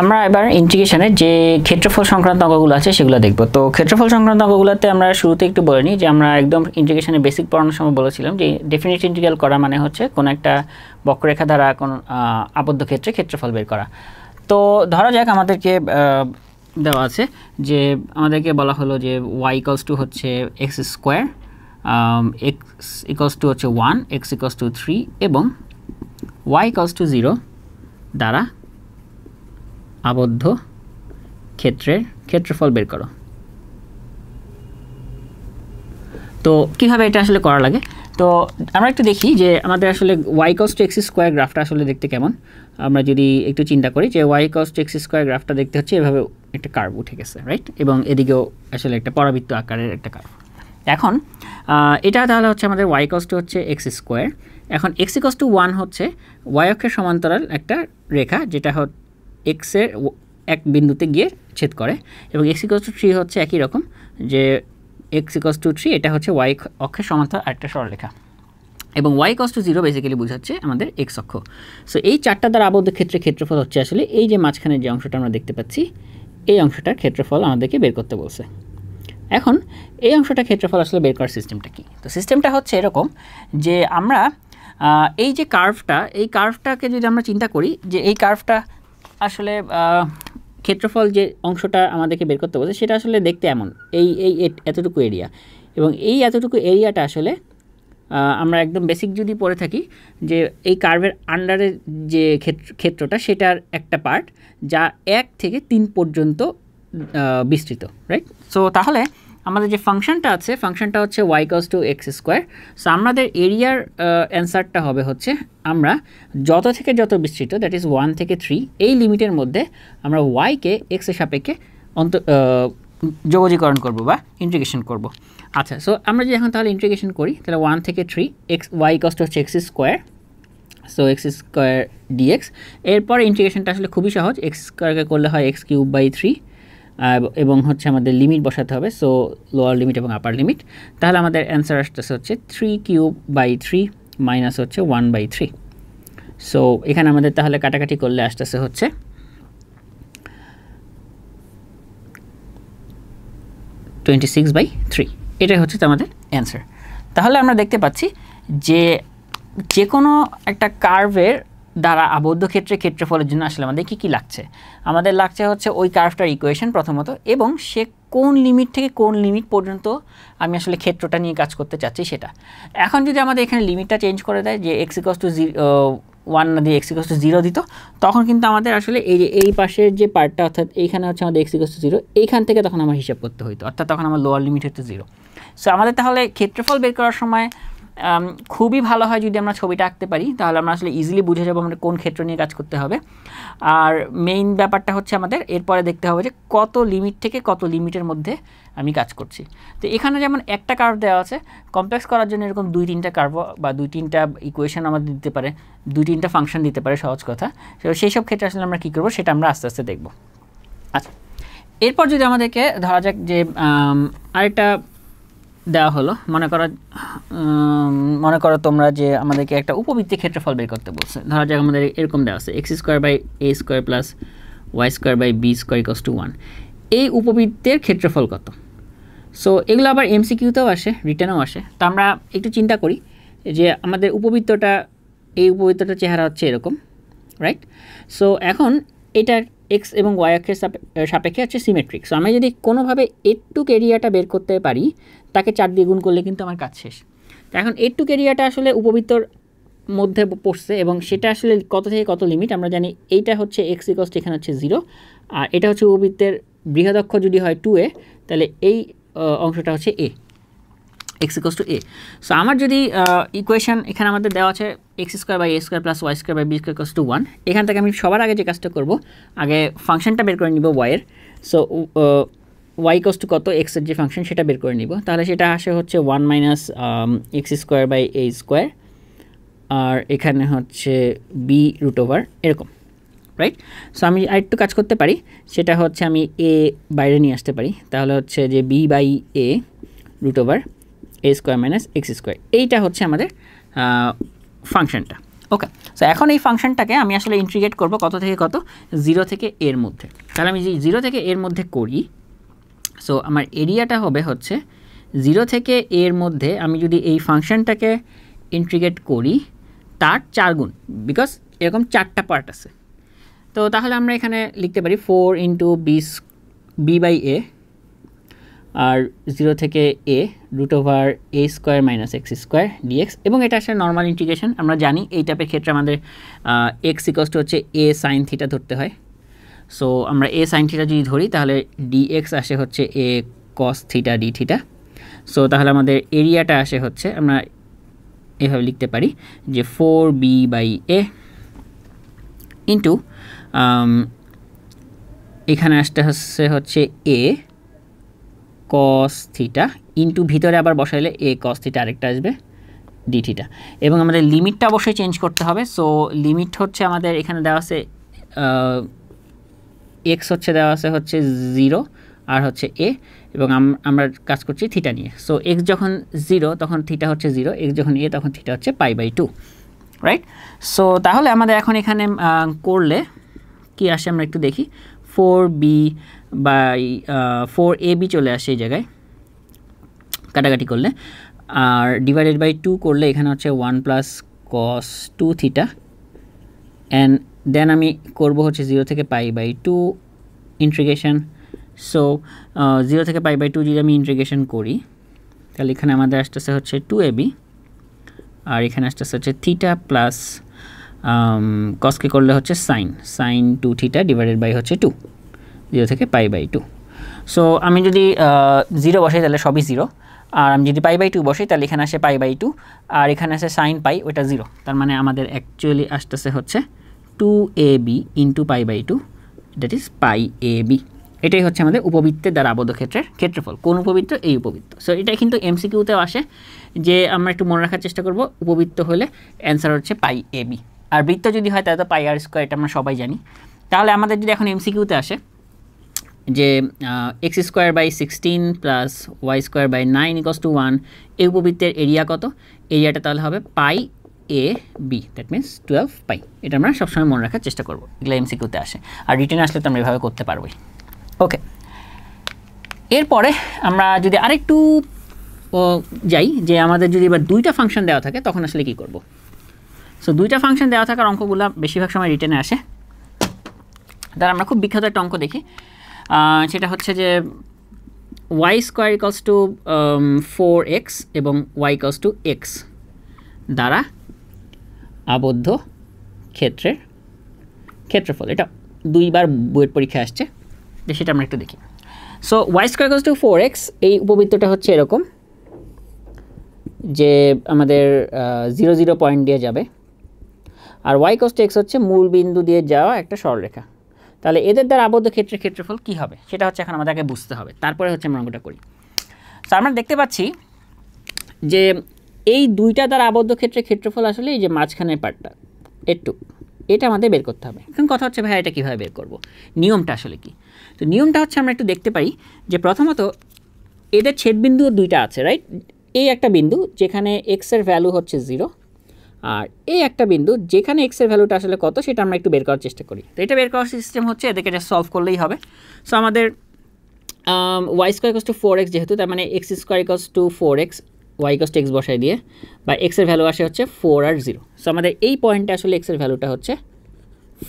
আমরা এবার ইন্টিগ্রেশনের যে ক্ষেত্রফল সংক্রান্ত অঙ্কগুলো আছে সেগুলো দেখব। তো ক্ষেত্রফল সংক্রান্ত অঙ্কগুলোতে আমরা শুরুতে একটু বলে নিই যে আমরা একদম ইন্টিগ্রেশনের বেসিক পড়ানোর সময় বলেছিলাম যে ডেফিনিট ইন্টিগ্রাল করা মানে হচ্ছে কোনো একটা বক্ররেখা দ্বারা কোনো আবদ্ধ ক্ষেত্রে ক্ষেত্রফল বের করা। তো ধরা যাক আমাদেরকে দেওয়া আছে যে আমাদেরকে বলা হলো যে y = হচ্ছে x², x = হচ্ছে 1, x = 3 এবং y = 0 দ্বারা আবদ্ধ ক্ষেত্রের ক্ষেত্রফল বের করো। তো কিভাবে এটা আসলে করা লাগে, তো আমরা একটু দেখি যে আমাদের আসলে y = x² গ্রাফটা আসলে দেখতে কেমন। আমরা যদি একটু চিন্তা করি যে y = x² গ্রাফটা দেখতে হচ্ছে এভাবে একটা কার্ভ উঠে গেছে, রাইট, এবং এদিকেও আসলে একটা পরাবৃত্ত আকারের একটা কার্ভ। এখন এটা তাহলে হচ্ছে আমাদের y = হচ্ছে x²। এখন x = 1 হচ্ছে y অক্ষের সমান্তরাল একটা রেখা যেটা x এর এক বিন্দুতে গিয়ে ছেদ করে, এবং x = 3 হচ্ছে একই রকম যে x = 3 এটা হচ্ছে y অক্ষের সমান্তরাল আরেকটা সরলরেখা, এবং y = 0 বেসিক্যালি বোঝাচ্ছে আমাদের x অক্ষ। সো এই চারটা দ্বারা আবদ্ধ ক্ষেত্রে ক্ষেত্রফল হচ্ছে আসলে এই যে মাঝখানে যে অংশটা আমরা দেখতে পাচ্ছি এই অংশটার ক্ষেত্রফল আমাদেরকে বের করতে বলছে। এখন এই অংশটা ক্ষেত্রফল আসলে বের করার সিস্টেমটা কি? তো সিস্টেমটা হচ্ছে এরকম যে আমরা এই যে কার্ভটা, এই কার্ভটাকে যদি আমরা চিন্তা করি যে এই কার্ভটা আসলে ক্ষেত্রফল যে অংশটা আমাদেরকে বের করতে বলছে সেটা আসলে দেখতে এমন এই এই এতটুকু এরিয়া, এবং এই এতটুকু এরিয়াটা আসলে আমরা একদম বেসিক যদি পড়ে থাকি যে এই কার্ভের আন্ডারের যে ক্ষেত্রটা সেটার একটা পার্ট যা 1 থেকে 3 পর্যন্ত বিস্তৃত, রাইট। সো তাহলে আমাদের যে ফাংশনটা আছে ফাংশনটা হচ্ছে y = x²। সো আমাদের এরিয়ার অ্যান্সারটা হবে হচ্ছে আমরা যত থেকে যত বিস্তৃত, দ্যাট ইজ 1 থেকে 3 এই লিমিটের মধ্যে আমরা y-কে x এর সাপেক্ষে যোগজীকরণ করব বা ইন্টিগ্রেশন করব। আচ্ছা, সো আমরা যদি এখন তাহলে ইন্টিগ্রেশন করি তাহলে 1 থেকে 3 y = হচ্ছে x², সো x² dx। এরপর ইন্টিগ্রেশনটা আসলে খুবই সহজ, x² করলে হয় x³/3 এবং হচ্ছে আমাদের লিমিট বসাতে হবে, সো লোয়ার লিমিট এবং আপার লিমিট। তাহলে আমাদের অ্যান্সার আসতেছে হচ্ছে 3³/3 মাইনাস হচ্ছে 1/3। সো এখানে আমাদের তাহলে কাটাকাটি করলে আসতেছে হচ্ছে 26/3। এটাই হচ্ছে আমাদের অ্যান্সার। তাহলে আমরা দেখতে পাচ্ছি যে কোনো একটা কার্ভের দ্বারা আবদ্ধ ক্ষেত্রে ক্ষেত্রফলের জন্য আসলে আমাদের কী কী লাগছে, আমাদের লাগছে হচ্ছে ওই কার্ভটার ইকুয়েশন প্রথমত, এবং সে কোন লিমিট থেকে কোন লিমিট পর্যন্ত আমি আসলে ক্ষেত্রটা নিয়ে কাজ করতে চাচ্ছি সেটা। এখন যদি আমাদের এখানে লিমিটটা চেঞ্জ করে দেয় যে x = 1 না দিয়ে x = 0 দিত, তখন কিন্তু আমাদের আসলে এই পাশের যে পার্টটা অর্থাৎ এইখানে হচ্ছে আমাদের x = 0, এইখান থেকে তখন আমার হিসাব করতে হইতো, অর্থাৎ তখন আমার লোয়ার লিমিট হচ্ছে 0। সো আমাদের তাহলে ক্ষেত্রফল বের করার সময় খুবই ভালো হয় যদি আমরা ছবিটা আঁকতে পারি, তাহলে আমরা আসলে ইজিলি বুঝে যাবো আমরা কোন ক্ষেত্র নিয়ে কাজ করতে হবে। আর মেইন ব্যাপারটা হচ্ছে আমাদের এরপরে দেখতে হবে যে কত লিমিট থেকে কত লিমিটের মধ্যে আমি কাজ করছি। তো এখানে যেমন একটা কার্ভ দেওয়া আছে, কমপ্লেক্স করার জন্য এরকম 2-3টা কার্ভ বা 2-3টা ইকুয়েশন আমাদের দিতে পারে, 2-3টা ফাংশন দিতে পারে, সহজ কথা। সেই সব ক্ষেত্রে আসলে আমরা কী করবো সেটা আমরা আস্তে আস্তে দেখব। আচ্ছা, এরপর যদি আমাদেরকে ধরা যাক যে আরেকটা দেওয়া হলো, মনে করো তোমরা যে আমাদেরকে একটা উপবৃত্তের ক্ষেত্রফল বের করতে বলছে। ধরা যাক আমাদের এরকম দেওয়া আছে x² + y² + b² = 1। এই উপবৃত্তের ক্ষেত্রফল কত? সো এগুলো আবার MCQ-তেও আসে, রিটেনেও আসে। তো আমরা একটু চিন্তা করি যে আমাদের এই উপবৃত্তটার চেহারা হচ্ছে এরকম, রাইট। সো এখন এটা x এবং y অক্ষের সাপেক্ষে হচ্ছে সিমেট্রিক। সো আমি যদি কোনোভাবে এটুক এরিয়াটা বের করতে পারি, তাকে 4 দিয়ে গুণ করলে কিন্তু আমার কাজ শেষ। তো এখন এটুক এরিয়াটা আসলে উপবৃত্তর মধ্যে পড়ছে, এবং সেটা আসলে কত থেকে কত লিমিট আমরা জানি। এইটা হচ্ছে x = এখানে হচ্ছে 0, আর এটা হচ্ছে উপবৃত্তের বৃহৎ অক্ষ যদি হয় 2a, তাহলে এই অংশটা হচ্ছে a, x = a। সো আমার যদি ইকুয়েশন এখানে আমাদের দেওয়া আছে x² + a² + y² + b² = 1, এখান থেকে আমি সবার আগে যে কাজটা করব, আগে ফাংশনটা বের করে নিব y এর। সো y = কত, x এর যে ফাংশন সেটা বের করে নিব। তাহলে সেটা আসে হচ্ছে 1 - x² / a², আর এখানে হচ্ছে b√, এরকম, রাইট। সো আমি আরেকটু কাজ করতে পারি, সেটা হচ্ছে আমি a বাইরে নিয়ে আসতে পারি, তাহলে হচ্ছে যে b/a √a² - x²। এইটা হচ্ছে আমাদের ফাংশনটা। ওকে, সো এখন এই ফাংশনটাকে আমি আসলে ইন্টিগ্রেট করব কত থেকে কত, 0 থেকে এর মধ্যে। তাহলে আমি যদি 0 থেকে এর মধ্যে করি, সো আমার এরিয়াটা হবে হচ্ছে 0 থেকে এর মধ্যে আমি যদি এই ফাংশনটাকে ইন্টিগ্রেট করি তার 4 গুণ, বিকজ এরকম 4টা পার্ট আছে। তো তাহলে আমরা এখানে লিখতে পারি 4 ইন্টু b/a আর 0 থেকে a √a² - x² dx, এবং এটা আসলে নর্মাল ইন্টিগ্রেশন। আমরা জানি এই টাইপের ক্ষেত্রে আমাদের x = হচ্ছে a sin θ ধরতে হয়। সো আমরা a sin θ যদি ধরি তাহলে dx আসে হচ্ছে a cos θ dθ। সো তাহলে আমাদের এরিয়াটা আসে হচ্ছে, আমরা এভাবে লিখতে পারি যে 4b/a ইন্টু এখানে আসতে হচ্ছে a cos θ ইন্টু ভিতরে আবার বসাইলে a cos θ আরেকটা আসবে dθ, এবং আমাদের লিমিটটা অবশ্যই চেঞ্জ করতে হবে। সো লিমিট হচ্ছে আমাদের এখানে দেওয়া আছে x হচ্ছে দেওয়া আছে হচ্ছে 0 আর হচ্ছে a, এবং আমরা কাজ করছি থিটা নিয়ে। সো x যখন 0 তখন থিটা হচ্ছে 0, x যখন a তখন থিটা হচ্ছে π/2, রাইট? সো তাহলে আমাদের এখন এখানে করলে কি আসে আমরা একটু দেখি। 4ab চলে আসে এই জায়গায় কাটাকাটি করলে, আর ডিভাইডেড বাই 2 করলে এখানে হচ্ছে 1 + cos 2θ, অ্যান্ড দেন আমি করব হচ্ছে 0 থেকে π/2 ইন্টিগ্রেশন। সো 0 থেকে π/2 যদি আমি ইন্টিগ্রেশন করি তাহলে এখানে আমাদের আসতেছে হচ্ছে 2ab, আর এখানে আসতেছে হচ্ছে থিটা প্লাস কসকে করলে হচ্ছে sin 2θ ডিভাইডেড বাই হচ্ছে 2, 0 থেকে π/2। সো আমি যদি 0 বসাই তাহলে সবই 0, আর আমি যদি π/2 বসাই তাহলে এখানে আসে π/2, আর এখানে আসে sin π, ওইটা 0। তার মানে আমাদের অ্যাকচুয়ালি আসতেছে হচ্ছে 2ab into π/2, that is πab। এটাই হচ্ছে আমাদের উপবৃত্তের দ্বারা আবদ্ধ ক্ষেত্রের ক্ষেত্রফল। কোন উপবৃত্ত? এই উপবৃত্ত। সো এটা কিন্তু এমসিকিউতেও আসে, যে আমরা একটু মনে রাখার চেষ্টা করব উপবৃত্ত হলে অ্যান্সার হচ্ছে πab, আর বৃত্ত যদি হয় তাহলে তো πr², এটা আমরা সবাই জানি। তাহলে আমাদের যদি এখন এমসিকিউতে আসে যে x²/16 + y²/9 = 1, এই উপবৃত্তের এরিয়া কত? এরিয়াটা তাহলে হবে πab, দ্যাট মিনস 12π। এটা আমরা সবসময় মনে রাখার চেষ্টা করব, এগুলো এমসিকিউতে আসে, আর রিটেন আসলে তো আমরা এভাবে করতে পারবোই। ওকে, এরপরে আমরা যদি আরেকটু যাই, যে আমাদের যদি এবার 2টা ফাংশন দেওয়া থাকে তখন আসলে কী করব। সো 2টা ফাংশন দেওয়া থাকার অঙ্কগুলো বেশিরভাগ সময় রিটেনে আসে। তার আমরা খুব বিখ্যাত একটা অঙ্ক দেখি, সেটা হচ্ছে যে y² = 4x এবং y = x দ্বারা আবদ্ধ ক্ষেত্রের ক্ষেত্রফল। এটা 2বার বুয়েট পরীক্ষায় আসছে, সেটা আমরা একটু দেখি। সো y² = 4x, এই উপবৃত্তটা হচ্ছে এরকম যে আমাদের 0, 0 পয়েন্ট দিয়ে যাবে, আর y = x হচ্ছে মূল বিন্দু দিয়ে যাওয়া একটা সরলরেখা। তাহলে এদের দ্বারা আবদ্ধ ক্ষেত্রের ক্ষেত্রফল কী হবে সেটা হচ্ছে এখন আমাদেরকে বুঝতে হবে, তারপরে হচ্ছে আমরা অঙ্কটা করি। তো আমরা দেখতে পাচ্ছি যে এই 2টা দ্বারা আবদ্ধ ক্ষেত্রের ক্ষেত্রফল আসলে এই যে মাঝখানের পার্টটা, এটা আমাদের বের করতে হবে। এখন কথা হচ্ছে ভাই এটা কীভাবে বের করব, নিয়মটা আসলে কি? তো নিয়মটা হচ্ছে আমরা একটু দেখতে পারি যে প্রথমত এদের ছেদবিন্দু 2টা আছে, রাইট? এই একটা বিন্দু যেখানে x এর ভ্যালু হচ্ছে 0, আর এই একটা বিন্দু যেখানে x এর ভ্যালুটা আসলে কত সেটা আমরা একটু বের করার চেষ্টা করি। তো এটা বের করার সিস্টেম হচ্ছে এদেরকে এটা সলভ করলেই হবে। সো আমাদের y² = 4x যেহেতু, তার মানে x² = 4x, y = x বসাই দিয়ে, বা x এর ভ্যালু আসে হচ্ছে 4 আর 0। সো আমাদের এই পয়েন্টে আসলে x এর ভ্যালুটা হচ্ছে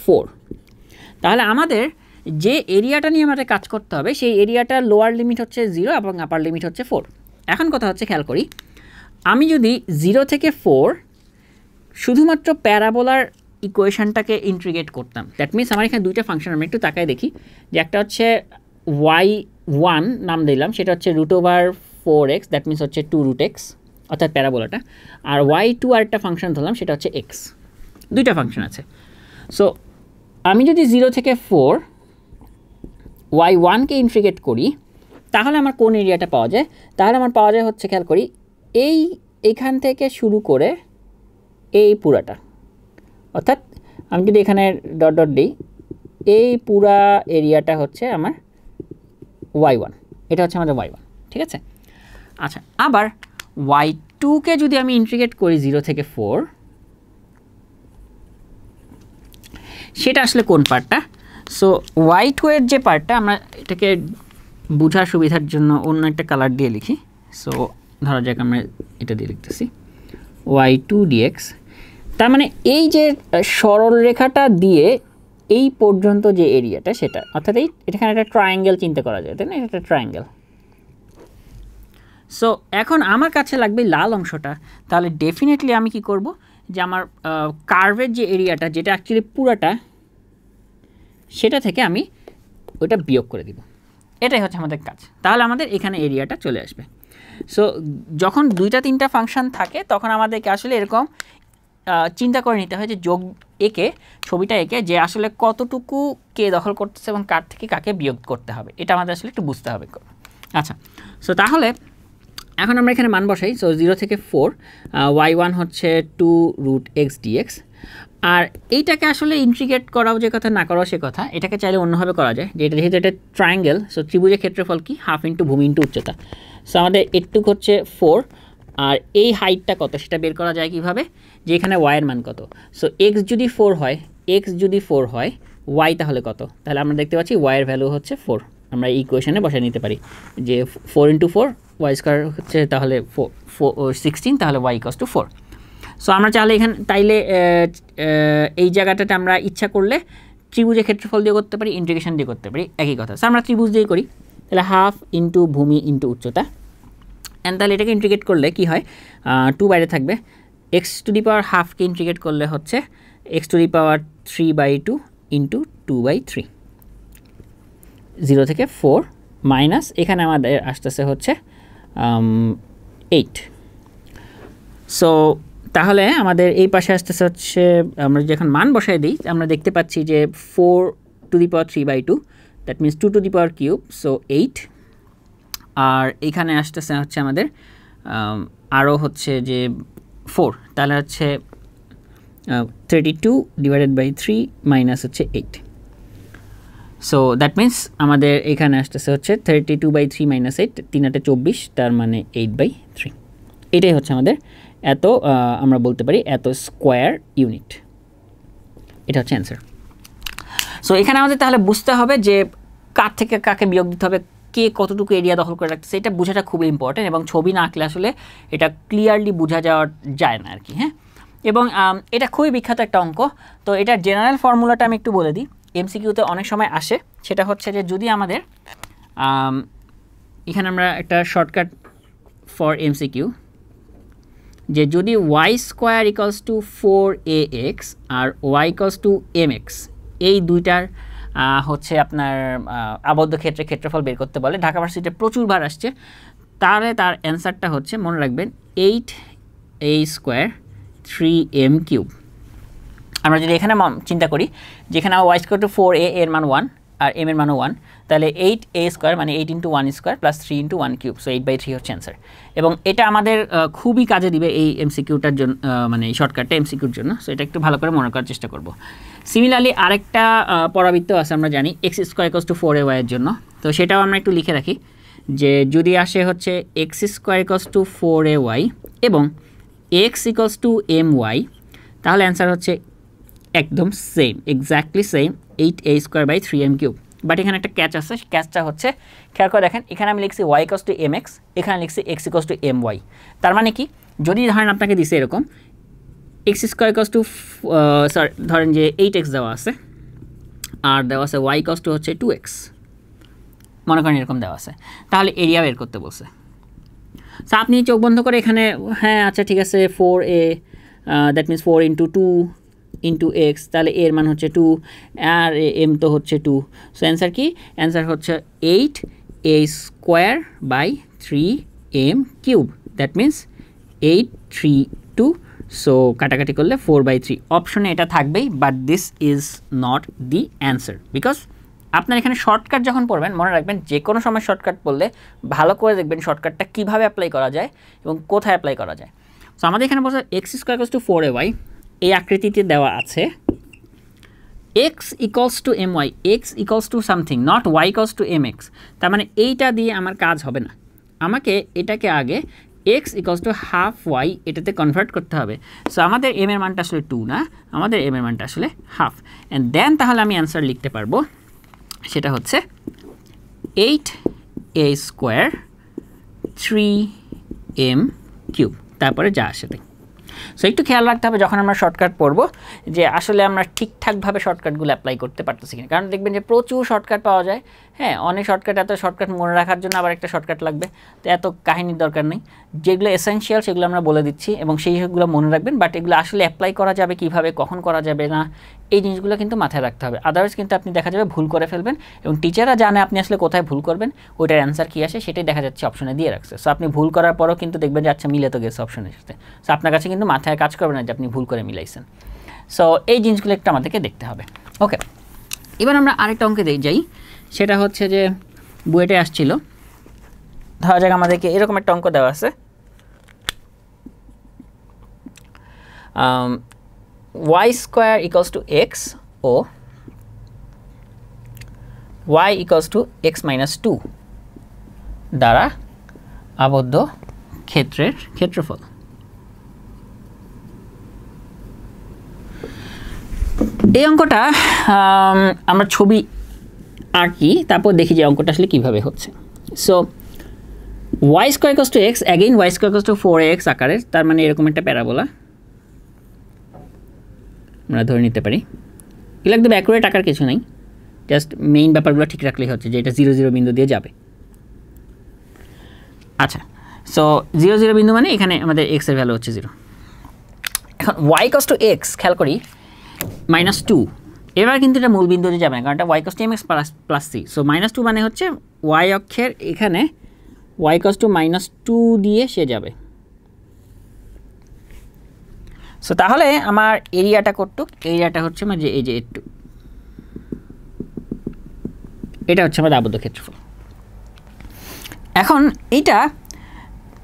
4। তাহলে আমাদের যে এরিয়াটা নিয়ে আমাদের কাজ করতে হবে সেই এরিয়াটার লোয়ার লিমিট হচ্ছে 0 এবং আপার লিমিট হচ্ছে 4। এখন কথা হচ্ছে খেয়াল করি, আমি যদি 0 থেকে 4 শুধুমাত্র প্যারাবোলার ইকুয়েশনটাকে ইন্টিগ্রেট করতাম, দ্যাট মিনস আমার এখানে 2টা ফাংশন আমরা একটু তাকায় দেখি, যে একটা হচ্ছে y1 নাম দিলাম, সেটা হচ্ছে √4x, দ্যাট মিনস হচ্ছে 2√x অর্থাৎ প্যারাবোলাটা, আর y2 আরেকটা ফাংশন ধরলাম সেটা হচ্ছে x। 2টা ফাংশন আছে। সো আমি যদি 0 থেকে 4 y1কে ইন্টিগ্রেট করি তাহলে আমার কোন এরিয়াটা পাওয়া যায়? তাহলে আমার পাওয়া যায় হচ্ছে, খেয়াল করি, এইখান থেকে শুরু করে এই পুরাটা, অর্থাৎ আমি যদি এখানে ডট ডট দিই, এই পুরা এরিয়াটা হচ্ছে আমার y1, এটা হচ্ছে আমাদের y1, ঠিক আছে? আচ্ছা, আবার y2কে যদি আমি ইন্টিগ্রেট করি 0 থেকে 4, সেটা আসলে কোন পার্টটা। সো y2 এর যে পার্টটা, আমরা এটাকে বোঝার সুবিধার জন্য অন্য একটা কালার দিয়ে লিখি। সো ধরা যাক আমরা এটা দিয়ে লিখতেছি y2 dx। তার মানে এই যে সরল রেখাটা দিয়ে এই পর্যন্ত যে এরিয়াটা সেটা, অর্থাৎ এখানে একটা ট্রায়াঙ্গেল চিন্তা করা যায়, তাই না? এটা একটা ট্রায়াঙ্গেল। সো এখন আমার কাছে লাগবে লাল অংশটা। তাহলে ডেফিনেটলি আমি কি করব, যে আমার কার্ভের যে এরিয়াটা, যেটা অ্যাকচুয়ালি পুরাটা, সেটা থেকে আমি ওইটা বিয়োগ করে দিব। এটাই হচ্ছে আমাদের কাজ। তাহলে আমাদের এখানে এরিয়াটা চলে আসবে। সো যখন 2-3টা ফাংশন থাকে তখন আমাদেরকে আসলে এরকম চিন্তা করে নিতে হয় যে যোগ এঁকে, ছবিটা এঁকে, যে আসলে কতটুকু কে দখল করতেছে এবং কার থেকে কাকে বিয়োগ করতে হবে, এটা আমাদের আসলে একটু বুঝতে হবে। আচ্ছা, সো তাহলে এখন আমরা এখানে মান বসাই। সো 0 থেকে 4, y1 হচ্ছে 2√x dx। আর এইটাকে আসলে ইন্টিগ্রেট করাও যে কথা, না করাও সে কথা। এটাকে চাইলে অন্যভাবে করা যায়, যে এটা যেহেতু এটা ট্রায়াঙ্গেল, সো ত্রিভুজের ক্ষেত্রফল কি, হাফ ইন্টু ভূমি ইন্টু উচ্চতা। সো আমাদের এটুক হচ্ছে 4, আর এই হাইটটা কত সেটা বের করা যায় কিভাবে, যে এখানে y এর মান কত। সো x যদি 4 হয়, y তাহলে কত? তাহলে আমরা দেখতে পাচ্ছি y এর ভ্যালু হচ্ছে 4। আমরা এই ইকুয়েশনে বসায় নিতে পারি যে 4 × 4 y স্কয়ার হচ্ছে তাহলে 16, তাহলে y = 4। সো আমরা চাইলে এখানে এই জায়গাটাতে আমরা ইচ্ছা করলে ত্রিভুজের ক্ষেত্রফল দিয়ে করতে পারি, ইন্টিগ্রেশন দিয়ে করতে পারি, একই কথা। সো আমরা ত্রিভুজ দিয়ে করি, তাহলে হাফ ইন্টু ভূমি ইন্টু উচ্চতা। অ্যান্ড তাহলে এটাকে ইন্টিগ্রেট করলে কি হয়, 2 বাইরে থাকবে, x⁻½ কে ইন্টিগ্রেট করলে হচ্ছে x⁻³ ইন্টু 2/3। 0 থেকে 4 মাইনাস এখানে আমাদের আসতেছে হচ্ছে 8। সো তাহলে আমাদের এই পাশে আসতেছে হচ্ছে, আমরা যখন মান বসাই দিই আমরা দেখতে পাচ্ছি যে 4⁻³ দ্যাট মিনস 2⁻³, সো 8। আর এখানে আসতেছে হচ্ছে আমাদের আরও হচ্ছে যে 4, তাহলে হচ্ছে 32/3 মাইনাস হচ্ছে 8। সো দ্যাট মিনস আমাদের এখানে আসতেছে হচ্ছে 32/3 মাইনাস 8, 3 × 8 = 24, তার মানে 8/3। এটাই হচ্ছে আমাদের এত, আমরা বলতে পারি এত স্কোয়ার ইউনিট। এটা হচ্ছে অ্যান্সার। সো এখানে আমাদের তাহলে বুঝতে হবে যে কার থেকে কাকে বিয়োগ দিতে হবে, কে কতটুকু এরিয়া দখল করে রাখতেছে, এটা বোঝাটা খুবই ইম্পর্টেন্ট। এবং ছবি না আঁকলে আসলে এটা ক্লিয়ারলি বোঝা যাওয়া যায় না আর কি। হ্যাঁ, এবং এটা খুবই বিখ্যাত একটা অঙ্ক। তো এটার জেনারেল ফর্মুলাটা আমি একটু বলে দিই, এমসিকিউতে অনেক সময় আসে। সেটা হচ্ছে যে যদি আমাদের এখানে আমরা একটা শর্টকাট ফর এমসিকিউ, যে যদি y² = 4ax আর y = mx, এই দুইটার হচ্ছে আপনার আবদ্ধ ক্ষেত্রের ক্ষেত্রফল বের করতে বলে, ঢাকা ভার্সিটিতে প্রচুরবার আসছে, তাহলে তার অ্যান্সারটা হচ্ছে, মনে রাখবেন, 8a² 3m³ আমরা যদি এখানে চিন্তা করি, যেখানে y = 4a এর মান 1 আর m এর মানও 1, তাহলে 8a² মানে 8 × 1² + 3 × 1³ সো 8/3 হচ্ছে অ্যান্সার। এবং এটা আমাদের খুবই কাজে দিবে এই এমসিকিউটার জন্য, মানে এই শর্টকাটটা এমসিকিউর জন্য। সো এটা একটু ভালো করে মনে করার চেষ্টা করব। সিমিলারলি আরেকটা পরাবৃত্ত আছে, আমরা জানি x² = 4ay এর জন্য। তো সেটাও আমরা একটু লিখে রাখি, যে যদি আসে হচ্ছে x² = 4ay এবং x = my, তাহলে অ্যান্সার হচ্ছে একদম same, exactly same, 8a² / 3m³। But এখানে একটা ক্যাচ আছে, ক্যাচটা হচ্ছে, খেয়াল করে দেখেন, এখানে আমি লিখছি y = mx, এখানে লিখছি x = my। তার মানে কি, যদি ধরেন আপনাকে দিছে এরকম x² = ধরেন যে 8x দেওয়া আছে, আর দেওয়া আছে y = হচ্ছে 2x, মনে করেন এরকম দেওয়া আছে, তাহলে এরিয়া বের করতে বলছে। সো আপনি চোখ বন্ধ করে এখানে, হ্যাঁ আচ্ছা ঠিক আছে, 4a that means 4 × 2 into x, তাহলে এর মান হচ্ছে 2 আর এম তো হচ্ছে 2। সো অ্যান্সার কি, অ্যান্সার হচ্ছে 8a² / 3m³ that means 832। So কাটাকাটি করলে 4/3 অপশনে এটা থাকবেই, but this is not the answer. Because আপনার এখানে শর্টকাট যখন পড়বেন, মনে রাখবেন যে কোনো সময় শর্টকাট পড়লে ভালো করে দেখবেন শর্টকাটটা কীভাবে অ্যাপ্লাই করা যায় এবং কোথায় অ্যাপ্লাই করা যায়। সো আমাদের এখানে বলছে x² = 4ay, এই আকৃতিতে দেওয়া আছে x = my, x = something, not y = mx। তার মানে এইটা দিয়ে আমার কাজ হবে না, আমাকে এটাকে আগে x equals to half y এটাতে কনভার্ট করতে হবে। সো আমাদের এম এর মানটা আসলে 2 না, আমাদের এম এর মানটা আসলে হাফ। অ্যান্ড দেন তাহলে আমি অ্যান্সার লিখতে পারবো, সেটা হচ্ছে 8a স্কোয়ার 3m কিউব, তারপরে যা আসে তাই। সো একটু খেয়াল রাখতে হবে যখন আমরা শর্টকাট পড়বো যে আসলে আমরা ঠিকঠাকভাবে শর্টকাটগুলো অ্যাপ্লাই করতে পারতেছি কিনা, কারণ দেখবেন যে প্রচুর শর্টকাট পাওয়া যায়। হ্যাঁ, অনেক শর্টকাট, এত শর্টকাট মনে রাখার জন্য আবার একটা শর্টকাট লাগবে, তো এত কাহিনীর দরকার নেই। যেগুলো এসেনশিয়াল সেগুলো আমরা বলে দিচ্ছি এবং সেইগুলো মনে রাখবেন, বাট এগুলো আসলে অ্যাপ্লাই করা যাবে কীভাবে, কখন করা যাবে না, এই জিনিসগুলো কিন্তু মাথায় রাখতে হবে। আদারওয়াইজ কিন্তু আপনি দেখা যাবে ভুল করে ফেলবেন, এবং টিচাররা জানে আপনি আসলে কোথায় ভুল করবেন, ওইটার অ্যান্সার কী আসে সেটাই দেখা যাচ্ছে অপশনে দিয়ে রাখছে। সো আপনি ভুল করার পরও কিন্তু দেখবেন যে আচ্ছা মিলে তো গেছে অপশনের সাথে, সো আপনার কাছে কিন্তু মাথায় কাজ করবে না যে আপনি ভুল করে মিলাইছেন। সো এই জিনিসগুলো একটু আমাদেরকে দেখতে হবে। ওকে, এবার আমরা আরেকটা অঙ্কে যাই, সেটা হচ্ছে যে বুয়েটে আসছিল, ধরা যাক আমাদেরকে এরকম একটা অঙ্ক দেওয়া আছে, y square equals to x ও y equals to x minus 2 দ্বারা আবদ্ধ ক্ষেত্রের ক্ষেত্রফল। এই অঙ্কটা আমরা ছবি আঁকি, তারপর দেখি যে অঙ্কটা আসলে কীভাবে হচ্ছে। So y square equals to x, again y square equals two 4x আকারের, তার মানে এরকম একটা প্যারাবোলা আমরা ধরে নিতে পারি। এগুলো একদম অ্যাকুরেট আকার কিছু নাই, জাস্ট মেইন ব্যাপারগুলো ঠিক রাখলেই হচ্ছে যে এটা 0 0 বিন্দু দিয়ে যাবে। আচ্ছা, সো 0 0 বিন্দু মানে এখানে আমাদের এক্সের ভ্যালু হচ্ছে 0। এখন y ইকুয়ালস টু এক্স খেয়াল করি মাইনাস 2, এবার কিন্তু এটা মূল বিন্দুতে যাবে না, কারণ এটা y equals two mx plus c। So minus 2 মানে হচ্ছে y অক্ষের এখানে y ইকুয়ালস টু মাইনাস 2 দিয়ে সে যাবে। সো তাহলে আমার এরিয়াটা কতটুক, এরিয়াটা হচ্ছে আমার যে এই যে একটু, এটা হচ্ছে আমাদের আবদ্ধ ক্ষেত্রফল। এখন এইটা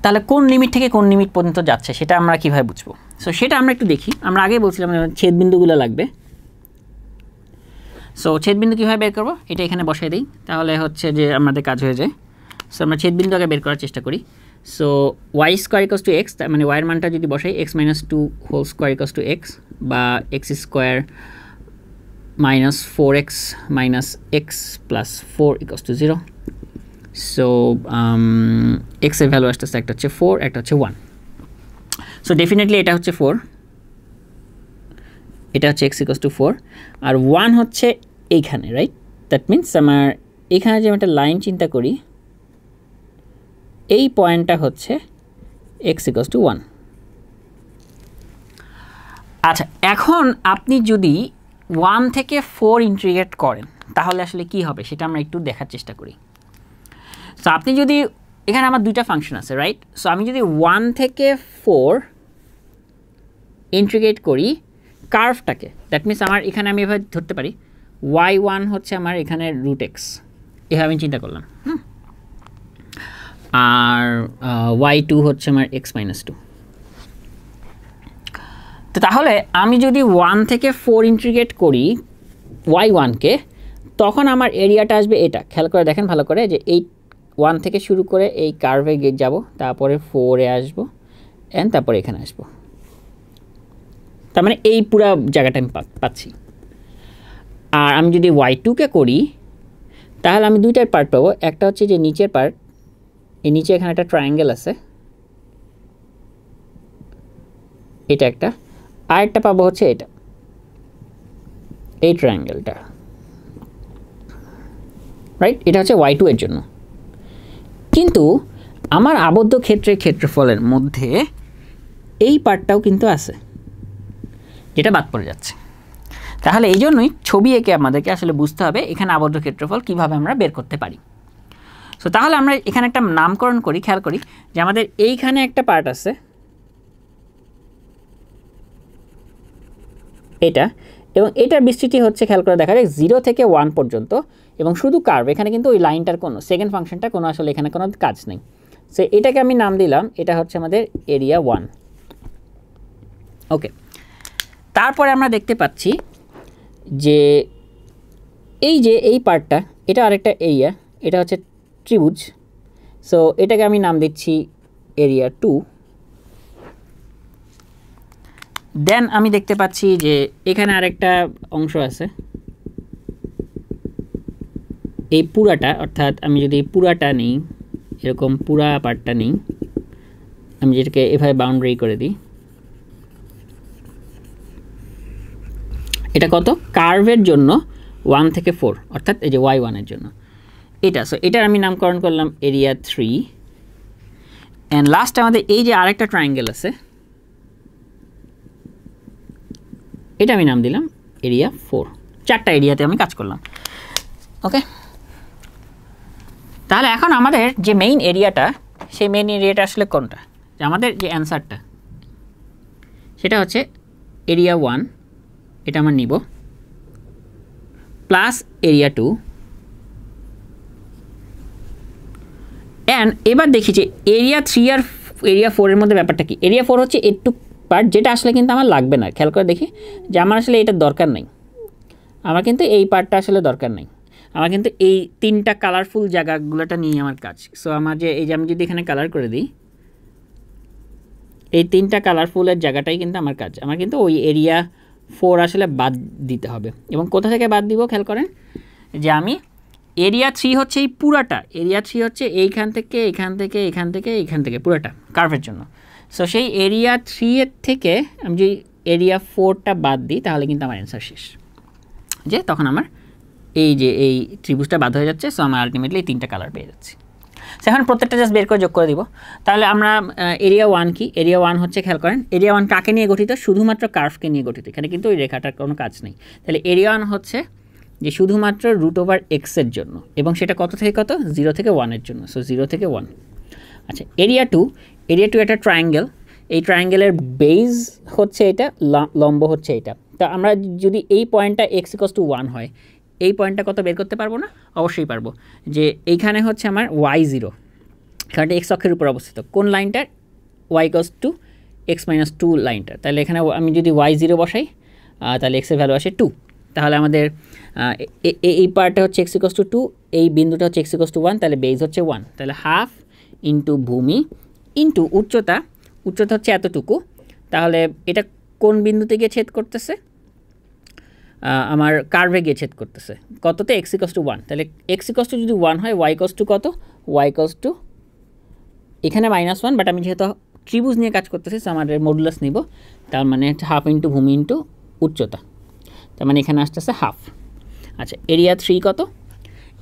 তাহলে কোন লিমিট থেকে কোন লিমিট পর্যন্ত যাচ্ছে সেটা আমরা কীভাবে বুঝবো? সো সেটা আমরা একটু দেখি। আমরা আগে বলছিলাম ছেদবিন্দুগুলো লাগবে। সো ছেদবিন্দু কীভাবে বের করবো, এটা এখানে বসাই দিই, তাহলে হচ্ছে যে আমাদের কাজ হয়ে যায়। সো আমরা ছেদবিন্দু আগে বের করার চেষ্টা করি। So y square equals to x, তার মানে ওয়াইয়ের মানটা যদি বসাই x minus 2 whole square equals to x, বা x square minus 4x minus x plus 4 equals to 0। So এক্সের ভ্যালু আসতেছে একটা হচ্ছে 4, একটা হচ্ছে 1। সো ডেফিনেটলি এটা হচ্ছে 4, এটা হচ্ছে এক্স ইকুয়ালস টু 4, আর 1 হচ্ছে এইখানে, রাইট? দ্যাট মিনস আমার এইখানে যে একটা লাইন চিন্তা করি, এই পয়েন্টটা হচ্ছে এক্স ইকুয়ালস টু 1। আচ্ছা, এখন আপনি যদি 1 থেকে 4 ইন্টিগ্রেট করেন তাহলে আসলে কি হবে সেটা আমরা একটু দেখার চেষ্টা করি। সো আপনি যদি এখানে আমার দুইটা ফাংশন আছে, রাইট? সো আমি যদি 1 থেকে 4 ইন্টিগ্রেট করি কার্ভটাকে, দ্যাট মিনস আমার এখানে আমি এভাবে ধরতে পারি y1 হচ্ছে আমার এখানে রুট এক্স, এভাবে আমি চিন্তা করলাম, আর y2 হচ্ছে আমার এক্স মাইনাস 2। তো তাহলে আমি যদি 1 থেকে 4 ইন্টিগ্রেট করি y1কে, তখন আমার এরিয়াটা আসবে এটা। খেয়াল করে দেখেন ভালো করে যে এই 1 থেকে শুরু করে এই কার্ভে যাব, তারপরে 4-এ আসবো, অ্যান্ড তারপরে এখানে আসবো। তার মানে এই পুরো জায়গাটা আমি পাচ্ছি। আর আমি যদি y2কে করি তাহলে আমি দুইটার পার্ট পাবো, একটা হচ্ছে যে নিচের পার্ট, এই নিচে এখানে একটা ট্রায়াঙ্গেল আছে, এটা একটা, আরেকটা পাবো হচ্ছে এটা, এই ট্রায়াঙ্গেলটা, রাইট? এটা হচ্ছে y2 এর জন্য। কিন্তু আমার আবদ্ধ ক্ষেত্রের ক্ষেত্রফলের মধ্যে এই পার্টটাও কিন্তু আছে, যেটা বাদ পড়ে যাচ্ছে। তাহলে এই জন্যই ছবি এঁকে আমাদেরকে আসলে বুঝতে হবে এখানে আবদ্ধ ক্ষেত্রফল কীভাবে আমরা বের করতে পারি। সো তাহলে আমরা এখানে একটা নামকরণ করি, খেয়াল করি যে আমাদের এইখানে একটা পার্ট আছে, এটা, এবং এটার বিস্তৃতি হচ্ছে খেয়াল করে দেখা যায় 0 থেকে 1 পর্যন্ত, এবং শুধু কার্ভ, এখানে কিন্তু ওই লাইনটার কোনো সেকেন্ড ফাংশনটা কোনো আসলে এখানে কোনো কাজ নেই। সো এটাকে আমি নাম দিলাম, এটা হচ্ছে আমাদের এরিয়া 1। ওকে, তারপরে আমরা দেখতে পাচ্ছি যে এই পার্টটা, এটা আরেকটা এরিয়া, এটা হচ্ছে ত্রিভুজ। সো এটাকে আমি নাম দিচ্ছি এরিয়া 2, দেন আমি দেখতে পাচ্ছি যে এখানে আরেকটা অংশ আছে, এই পুরাটা, অর্থাৎ আমি যদি পুরাটা নিই, এরকম পুরা পার্টটা নিই, আমি যেটাকে এভাবে বাউন্ডারি করে দিই, এটা কত কার্ভের জন্য 1 থেকে 4, অর্থাৎ এই যে y1 এর জন্য এটা। সো এটার আমি নামকরণ করলাম এরিয়া 3। অ্যান্ড লাস্ট আমাদের এই যে আরেকটা ট্রায়াঙ্গেল আছে, এটা আমি নাম দিলাম এরিয়া 4। 4টা এরিয়াতে আমি কাজ করলাম। ওকে, তাহলে এখন আমাদের যে মেইন এরিয়াটা, সেই মেইন এরিয়াটা আসলে কোনটা? যে আমাদের যে অ্যান্সারটা সেটা হচ্ছে এরিয়া 1, এটা আমার নিব, প্লাস এরিয়া 2। অ্যান্ড এবার দেখি যে এরিয়া 3 আর এরিয়া 4 এর মধ্যে ব্যাপারটা কি। এরিয়া 4 হচ্ছে একটু পার্ট, যেটা আসলে কিন্তু আমার লাগবে না। খেয়াল করে দেখি যে আমার আসলে এটার দরকার নেই, আমার কিন্তু এই পার্টটা আসলে দরকার নেই, আমার কিন্তু এই 3টা কালারফুল জায়গাগুলোটা নিয়ে আমার কাজ। সো আমার যে এই যে আমি যদি এখানে কালার করে দিই, এই 3টা কালারফুলের জায়গাটাই কিন্তু আমার কাজ। আমার কিন্তু ওই এরিয়া 4 আসলে বাদ দিতে হবে। এবং কোথা থেকে বাদ দিব খেয়াল করেন যে আমি এরিয়া 3 হচ্ছে এই পুরাটা, এরিয়া 3 হচ্ছে এইখান থেকে এখান থেকে এখান থেকে এইখান থেকে পুরাটা কার্ভের জন্য। সো সেই এরিয়া 3 এর থেকে আমি যদি এরিয়া 4টা বাদ দিই, তাহলে কিন্তু আমার অ্যান্সার শেষ। যে তখন আমার এই যে এই ত্রিভুজটা বাদ হয়ে যাচ্ছে। সো আমার আলটিমেটলি 3টা কালার পেয়ে যাচ্ছি। সো এখন প্রত্যেকটা জাস্ট বের করে যোগ করে দিব। তাহলে আমরা এরিয়া 1 কি? এরিয়া 1 হচ্ছে, খেয়াল করেন এরিয়া 1 কাকে নিয়ে গঠিত? শুধুমাত্র কার্ভকে নিয়ে গঠিত। এখানে কিন্তু ওই রেখাটার কোনো কাজ নেই। তাহলে এরিয়া 1 হচ্ছে যে শুধুমাত্র √x এর জন্য, এবং সেটা কত থেকে কত? 0 থেকে 1 এর জন্য। সো 0 থেকে 1। আচ্ছা, এরিয়া 2, এরিয়া 2 একটা ট্রায়াঙ্গেল, এই ট্রায়াঙ্গেলের বেজ হচ্ছে এটা, লম্ব হচ্ছে এটা। তা আমরা যদি এই পয়েন্টটা x = 1 হয়, এই পয়েন্টটা কত বের করতে পারবো না? অবশ্যই পারবো। যে এইখানে হচ্ছে আমার y0, কারণ x অক্ষের উপর অবস্থিত। কোন লাইনটার? y = x - 2 লাইনটার। তাহলে এখানে আমি যদি y0 বসাই, তাহলে x এর ভ্যালু আসে 2। তাহলে আমাদের এই পার্টটা হচ্ছে x = 2, এই বিন্দুটা হচ্ছে x = 1, তাহলে বেজ হচ্ছে 1। তাহলে হাফ ইন্টু ভূমি ইন্টু উচ্চতা, উচ্চতা হচ্ছে এতটুকু। তাহলে এটা কোন বিন্দুতে গিয়ে ছেদ করতেছে? আমার কার্ভে গিয়ে ছেদ করতেছে। কততে? x = 1। তাহলে x = যদি 1 হয়, y = কত? y = এখানে -1, বাট আমি যেহেতু ত্রিভুজ নিয়ে কাজ করতেছি, সো আমাদের মডুলাস নিব। তার মানে হাফ ইন্টু ভূমি ইন্টু উচ্চতা, তার মানে এখানে আসতেছে হাফ। আচ্ছা, এরিয়া 3 কত?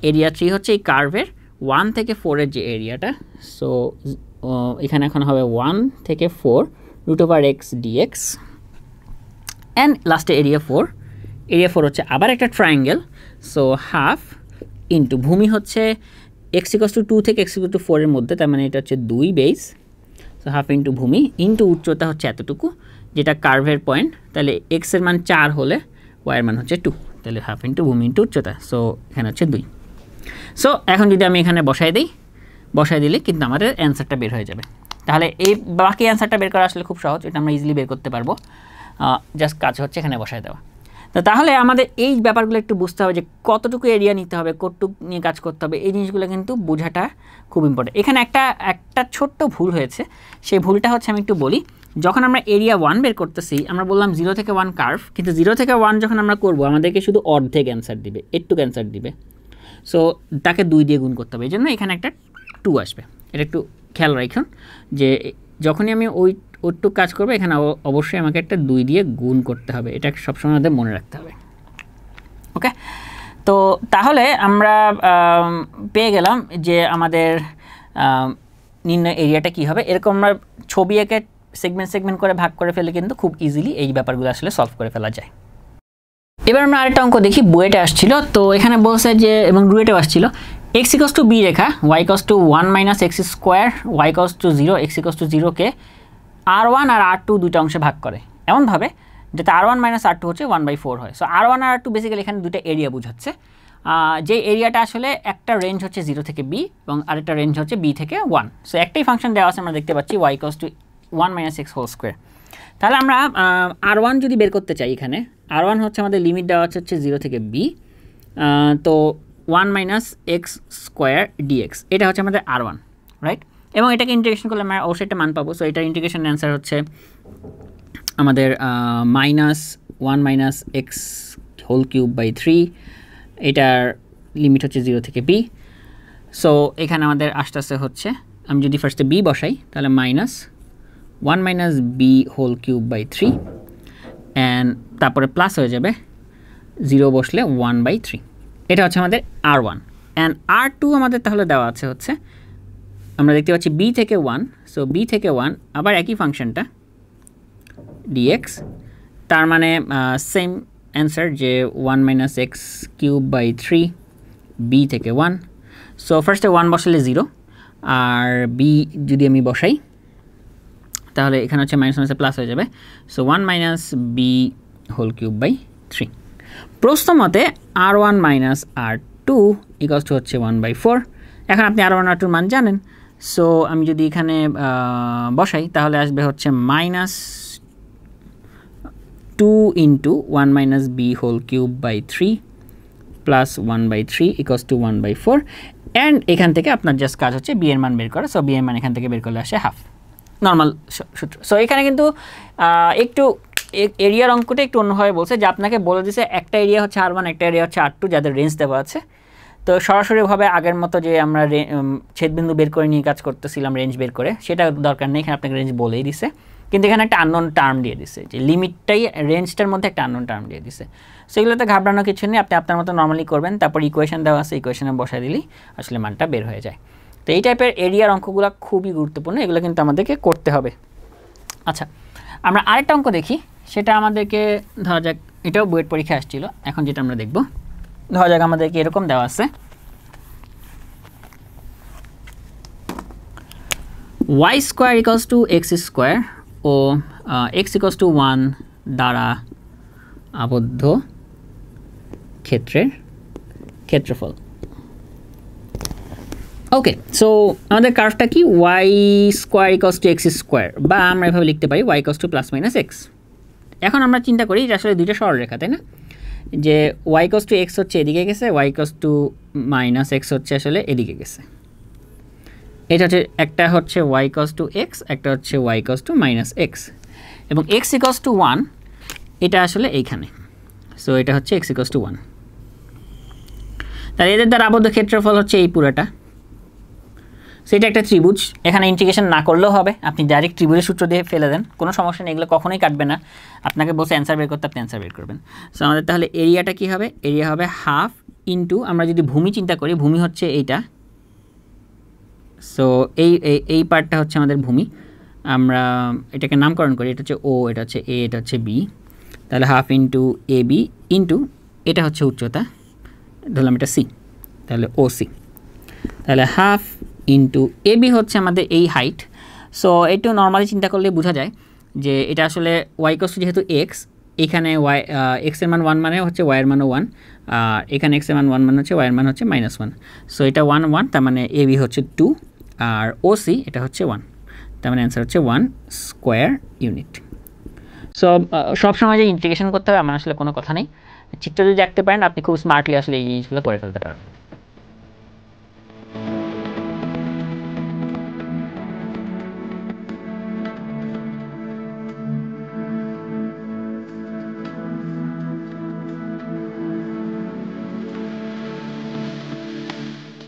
এরিয়া 3 হচ্ছে এই কার্ভের 1 থেকে 4 এর যে এরিয়াটা। সো এখানে এখন হবে 1 থেকে 4 √x dx। অ্যান্ড লাস্টে এরিয়া 4, এরিয়া 4 হচ্ছে আবার একটা ট্রায়াঙ্গেল। সো হাফ ইন্টু ভূমি হচ্ছে x = 2 থেকে x = 4 এর মধ্যে, তার মানে এটা হচ্ছে 2 বেস। সো হাফ ইন্টু ভূমি ইন্টু উচ্চতা হচ্ছে এতটুকু, যেটা কার্ভের পয়েন্ট। তাহলে x এর মান 4 হলে y এর মান হচ্ছে 2, তাহলে হাফ ইন্টু ভূমি ইন্টু উচ্চতা। সো এখানে হচ্ছে 2। সো এখন যদি আমি এখানে বসাই দিই, বসাই দিলে কিন্তু আমাদের অ্যান্সারটা বের হয়ে যাবে। তাহলে এই বাকি অ্যান্সারটা বের করা আসলে খুব সহজ, এটা আমরা ইজিলি বের করতে পারবো। জাস্ট কাজ হচ্ছে এখানে বসায় দেওয়া। তো তাহলে আমাদের এই ব্যাপারগুলো একটু বুঝতে হবে যে কতটুকু এরিয়া নিতে হবে, কতটুকু নিয়ে কাজ করতে হবে, এই জিনিসগুলো কিন্তু বোঝাটা খুব ইম্পর্টেন্ট। এখানে একটা ছোট্ট ভুল হয়েছে, সেই ভুলটা হচ্ছে আমি একটু বলি। যখন আমরা এরিয়া 1 বের করতেছি, আমরা বললাম 0 থেকে 1 কার্ভ, কিন্তু 0 থেকে 1 যখন আমরা করবো, আমাদেরকে শুধু অর্ধেক অ্যান্সার দিবে, একটু অ্যান্সার দিবে। সো তাকে 2 দিয়ে গুণ করতে হবে, এই জন্য এখানে একটা 2 আসবে। এটা একটু খেয়াল রাখুন যে যখনই আমি ওইটুকু কাজ করবো, এখানে অবশ্যই আমাকে একটা 2 দিয়ে গুণ করতে হবে। এটা সবসময় আমাদের মনে রাখতে হবে। ওকে, তো তাহলে আমরা পেয়ে গেলাম যে আমাদের নির্ণয় এরিয়াটা কী হবে। এরকম আমরা ছবি এঁকে সেগমেন্ট করে ভাগ করে ফেলে কিন্তু খুব ইজিলি এই ব্যাপারগুলো আসলে সলভ করে ফেলা যায়। এবার আমরা আরেকটা অঙ্ক দেখি, বুয়েটে আসছিল। তো এখানে বলছে যে, এবং রুয়েটেও আসছিল, x = b রেখা, y = 1 - x², y = 0, x = 0 কে r1 আর r2 দুইটা অংশে ভাগ করে এমনভাবে যাতে r1 - r2 হচ্ছে 1/4 হয়। সো r1 আর r2 বেসিক্যালি এখানে দুটো এরিয়া বোঝাচ্ছে। যে এরিয়াটা আসলে একটা রেঞ্জ হচ্ছে 0 থেকে b এবং আরেকটা রেঞ্জ হচ্ছে b থেকে 1। সো একটাই ফাংশন দেওয়া আছে, আমরা দেখতে পাচ্ছি y = 1 - x²। তাহলে আমরা r1 যদি বের করতে চাই, এখানে r1 হচ্ছে আমাদের লিমিট দেওয়া হচ্ছে 0 থেকে b, তো 1 - x² dx, এটা হচ্ছে আমাদের r1, রাইট? এবং এটাকে ইন্টিগ্রেশন করলে আমরা অবশ্যই একটা মান পাবো। সো এটার ইন্টিগ্রেশন অ্যান্সার হচ্ছে আমাদের -1 - x3 এটার লিমিট হচ্ছে 0 থেকে b। সো এখানে আমাদের আসতে হচ্ছে, আমি যদি ফার্স্টে b বসাই তাহলে -1 - b3 অ্যান্ড তারপরে প্লাস হয়ে যাবে 0 বসলে 1/3। এটা হচ্ছে আমাদের r1 অ্যান্ড r2 আমাদের তাহলে দেওয়া আছে হচ্ছে, আমরা দেখতে পাচ্ছি b থেকে 1, সো b থেকে 1 আবার একই ফাংশনটা dx, তার মানে সেম অ্যান্সার যে 1 - x³/3 b থেকে 1। সো ফার্স্টে 1 বসালে 0 আর b যদি আমি বসাই তাহলে এখানে হচ্ছে মাইনাস প্লাস হয়ে যাবে। So 1 - b3। প্রশ্ন মতে r1 - r2 হচ্ছে 1/4। এখন আপনি r1 r2 মান জানেন, সো আমি যদি এখানে বসাই তাহলে আসবে হচ্ছে -2 × 1 - b3 প্লাস 1/3 1/4। অ্যান্ড এখান থেকে আপনার জাস্ট কাজ হচ্ছে b এর মান বের করা। সো b এর মান এখান থেকে বের করলে আসে হাফ, নর্মাল সূত্র। সো এখানে কিন্তু একটু এরিয়ার অঙ্কটা একটু অন্যভাবে বলছে, যে আপনাকে বলে দিছে একটা এরিয়া হচ্ছে r1, একটা এরিয়া হচ্ছে r2, যাদের রেঞ্জ দেওয়া আছে। তো সরাসরিভাবে আগের মতো যে আমরা ছেদবিন্দু বের করে নিয়ে কাজ করতেছিলাম রেঞ্জ বের করে, সেটা দরকার নেই, এখানে আপনাকে রেঞ্জ বলেই দিছে। কিন্তু এখানে একটা আননোন টার্ম দিয়ে দিছে, যে লিমিটটাই রেঞ্জটার মধ্যে একটা আননোন টার্ম দিয়ে দিছে। সেগুলোতে ঘাবড়ানোর কিছু নেই, আপনি আপনার মতো নর্মালি করবেন, তারপর ইকুয়েশন দেওয়া আছে, ইকুয়েশনে বসাই দিলেই আসলে মানটা বের হয়ে যায়। তো এই টাইপের এরিয়ার অঙ্কগুলো খুবই গুরুত্বপূর্ণ, এগুলো কিন্তু আমাদেরকে করতে হবে। আচ্ছা, আমরা আরেকটা অঙ্ক দেখি, সেটা আমাদেরকে ধরা যাক, এটাও বুয়েট পরীক্ষা আসছিল। এখন যেটা আমরা দেখব, ধরা যাক আমাদেরকে এরকম দেওয়া আছে y² = x² ও x = 1 দ্বারা আবদ্ধ ক্ষেত্রের ক্ষেত্রফল। ওকে, সো আমাদের কার্ভটা কি, y² = x², বা আমরা এভাবে লিখতে পারি y = ± x। এখন আমরা চিন্তা করি যে আসলে দুইটা সরলরেখা, তাই না, যে y = x হচ্ছে এদিকে গেছে, y = -x হচ্ছে আসলে এদিকে গেছে। এটা হচ্ছে একটা হচ্ছে y = x, একটা হচ্ছে y = -x, এবং x = 1 এটা আসলে এইখানে। সো এটা হচ্ছে x = 1। তাহলে এদের দ্বারা আবদ্ধ ক্ষেত্রফল হচ্ছে এই পুরোটা। সেটা একটা ত্রিভুজ, এখানে ইন্টিগ্রেশন না করলেও হবে, আপনি ডাইরেক্ট ত্রিভুজের সূত্র দিয়ে ফেলে দেন, কোনো সমস্যা নেই, এগুলো কখনোই কাটবে না। আপনাকে বলছে অ্যান্সার বের করতে, আপনি অ্যান্সার বের করবেন। সো আমাদের তাহলে এরিয়াটা কি হবে, এরিয়া হবে হাফ ইন্টু, আমরা যদি ভূমি চিন্তা করি, ভূমি হচ্ছে এইটা। সো এই পার্টটা হচ্ছে আমাদের ভূমি, আমরা এটাকে নামকরণ করি, এটা হচ্ছে ও, এটা হচ্ছে এ, এটা হচ্ছে বি। তাহলে half into A B into এটা হচ্ছে উচ্চতা, ধরলাম এটা সি, তাহলে ও সি। তাহলে হাফ ইন্টু এ বি হচ্ছে আমাদের এই হাইট। সো একটু নর্মালি চিন্তা করলে বোঝা যায় যে এটা আসলে y = যেহেতু x, এখানে x এর মান 1 মানে হচ্ছে y এর মানও 1, আর এখানে x এর মান 1 মানে হচ্ছে y এর মান হচ্ছে -1। সো এটা 1 1, তার মানে এ বি হচ্ছে 2 আর ও সি এটা হচ্ছে 1, তার মানে অ্যান্সার হচ্ছে 1 স্কোয়ার ইউনিট। সো সবসময় যে ইন্টিগ্রেশন করতে হবে আমার আসলে কোনো কথা নেই, চিত্র যদি দেখতে পারেন আপনি খুব স্মার্টলি আসলে এই জিনিসগুলো করে ফেলতে পারবেন।